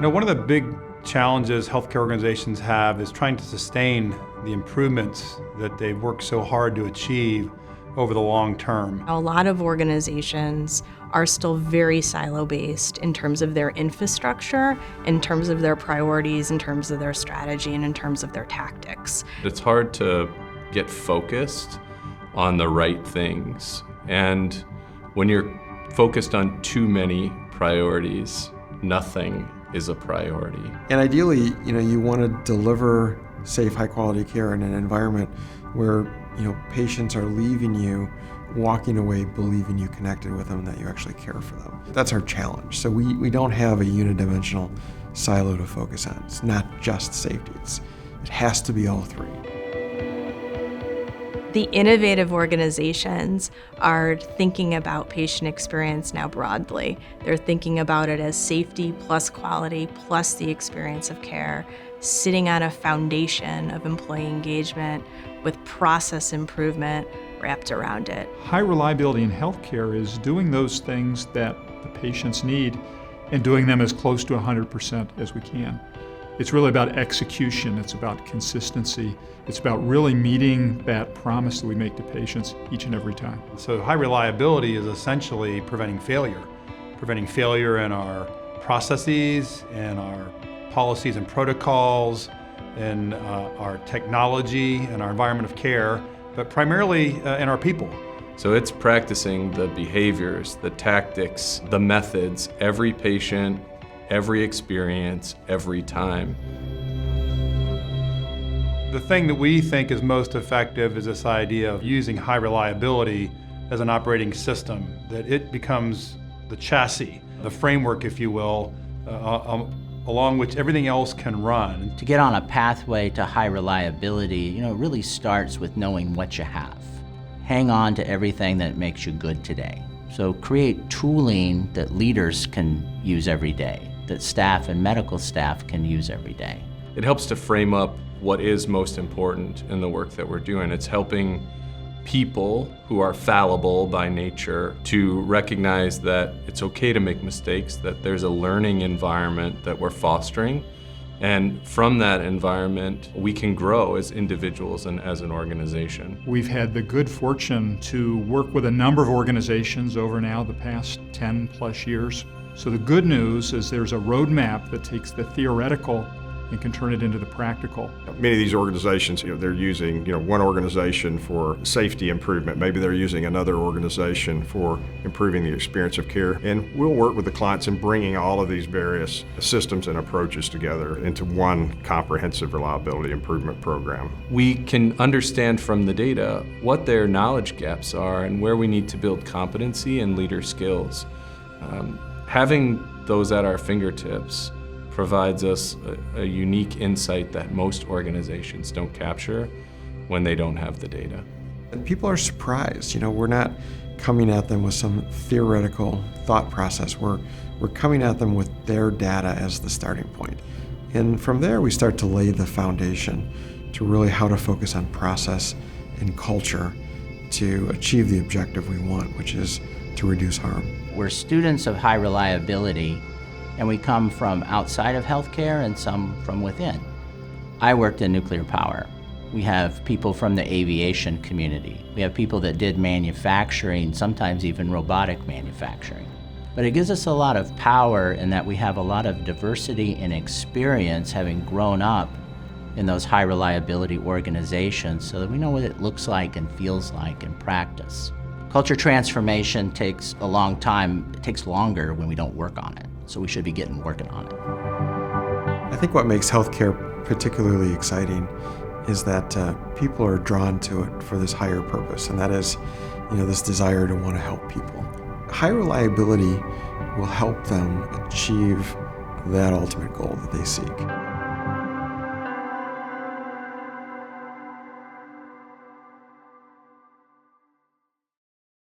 One of the big challenges healthcare organizations have is trying to sustain the improvements that they've worked so hard to achieve over the long term. A lot of organizations are still very silo-based in terms of their infrastructure, in terms of their priorities, in terms of their strategy, and in terms of their tactics. It's hard to get focused on the right things. And when you're focused on too many priorities, nothing is a priority. And ideally, you want to deliver safe, high-quality care in an environment where, patients are leaving you, walking away, believing you connected with them, that you actually care for them. That's our challenge. So we don't have a unidimensional silo to focus on. It's not just safety. It has to be all three. The innovative organizations are thinking about patient experience now broadly. They're thinking about it as safety plus quality plus the experience of care, sitting on a foundation of employee engagement with process improvement wrapped around it. High reliability in healthcare is doing those things that the patients need and doing them as close to 100% as we can. It's really about execution, it's about consistency, it's about really meeting that promise that we make to patients each and every time. So high reliability is essentially preventing failure in our processes, in our policies and protocols, in our technology, and our environment of care, but primarily in our people. So it's practicing the behaviors, the tactics, the methods, every patient, every experience, every time. The thing that we think is most effective is this idea of using high reliability as an operating system, that it becomes the chassis, the framework, if you will, along which everything else can run. To get on a pathway to high reliability, it really starts with knowing what you have. Hang on to everything that makes you good today. So create tooling that leaders can use every day, that staff and medical staff can use every day. It helps to frame up what is most important in the work that we're doing. It's helping people who are fallible by nature to recognize that it's okay to make mistakes, that there's a learning environment that we're fostering. And from that environment, we can grow as individuals and as an organization. We've had the good fortune to work with a number of organizations over now the past 10 plus years. So the good news is there's a roadmap that takes the theoretical and can turn it into the practical. Many of these organizations, they're using, one organization for safety improvement. Maybe they're using another organization for improving the experience of care. And we'll work with the clients in bringing all of these various systems and approaches together into one comprehensive reliability improvement program. We can understand from the data what their knowledge gaps are and where we need to build competency and leader skills. Having those at our fingertips provides us a unique insight that most organizations don't capture when they don't have the data. And people are surprised. We're not coming at them with some theoretical thought process. We're coming at them with their data as the starting point. And from there, we start to lay the foundation to really how to focus on process and culture to achieve the objective we want, which is to reduce harm. We're students of high reliability, and we come from outside of healthcare and some from within. I worked in nuclear power. We have people from the aviation community. We have people that did manufacturing, sometimes even robotic manufacturing. But it gives us a lot of power in that we have a lot of diversity and experience having grown up in those high reliability organizations so that we know what it looks like and feels like in practice. Culture transformation takes a long time. It takes longer when we don't work on it. So we should be working on it. I think what makes healthcare particularly exciting is that people are drawn to it for this higher purpose, and that is, this desire to want to help people. High reliability will help them achieve that ultimate goal that they seek.